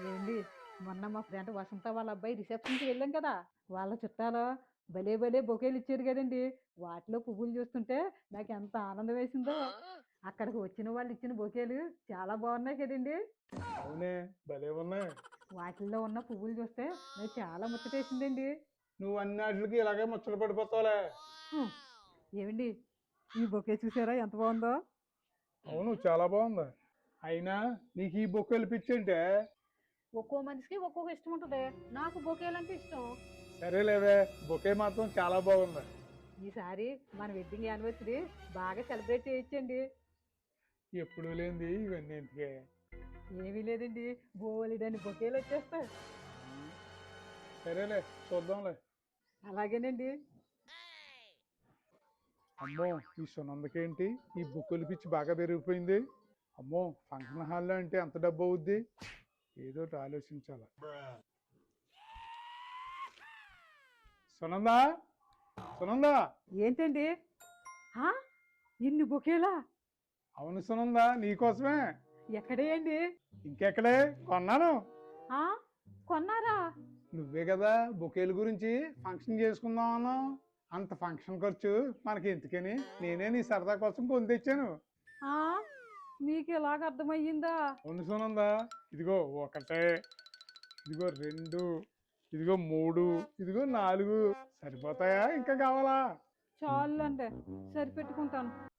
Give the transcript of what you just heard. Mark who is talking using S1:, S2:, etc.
S1: ఏండి మొన్న మా ఫ్రెండ్ వసంత వాళ్ళ అబ్బాయి రిసెప్షన్కి వెళ్ళాం కదా, వాళ్ళ చుట్టాలు భలే భలే బొకేలు ఇచ్చారు కదండి. వాటిలో పువ్వులు చూస్తుంటే నాకు ఎంత ఆనందం వేసిందో. అక్కడికి వచ్చిన వాళ్ళు ఇచ్చిన బొకేలు చాలా బాగున్నాయి కదండి.
S2: అవునే, భలే ఉన్నాయి.
S1: వాటిల్లో ఉన్న పువ్వులు చూస్తే నాకు చాలా ముచ్చటేసిందండి.
S2: నువ్వు అన్నిటికి ఇలాగే ముచ్చట పడిపోతావులే.
S1: హ్మ్. ఏమండి, ఈ బొకే చూసారా ఎంత బాగుందో.
S2: అవును, చాలా బాగుంది. అయినా నీకు ఈ బొక్కలు పిచ్చంటే
S1: ఒక్కో మనిషికి ఒక్కొక్క ఇష్టం ఉంటుంది. నాకు బొకేలంటే ఇష్టం.
S2: సరేలేవే, బొకే మాత్రం చాలా బాగుంది.
S1: ఈసారి మన వెడ్డింగ్ యానివర్సరీ బాగా సెలబ్రేట్ చేయొచ్చండి.
S2: ఎప్పుడు లేనిది ఇవన్నీ ఎందుకే?
S1: ఏమీ లేదండి, బోలెడని బొకేలు వచ్చేస్తాయి.
S2: సరేలే, చూద్దాంలే.
S1: అలాగేనండి.
S2: అమ్మో, ఈ సునందకేంటి ఈ బుక్కులు పిచ్చి బాగా పెరిగిపోయింది. అమ్మో, ఫంక్షన్ హాల్లో అంటే ఎంత డబ్బు అవుద్ది? ఏదో ఒకటి ఆలోచించాల. సునందా, సునందా.
S1: ఏంటండి? ఆ? ఇన్ని బొకేలా?
S2: అవును సునందా, నీకోసమే.
S1: ఎక్కడే అండి?
S2: ఇంకెక్కడే, కొన్నాను.
S1: ఆ, కొన్నారా?
S2: నువ్వే కదా బొకేల గురించి ఫంక్షన్ చేసుకుందాం అన్నావు. అంత ఫంక్షన్ ఖర్చు మనకి ఎందుకని నేనే నీ సరదా కోసం కొని తెచ్చాను.
S1: ఆ, మీకు ఎలాగ అర్థమయ్యిందా?
S2: అవును సునందా, ఇదిగో ఒకటే, ఇదిగో రెండు, ఇదిగో మూడు, ఇదిగో నాలుగు. సరిపోతాయా ఇంకా కావాలా?
S1: చాలండి, సరిపెట్టుకుంటాను.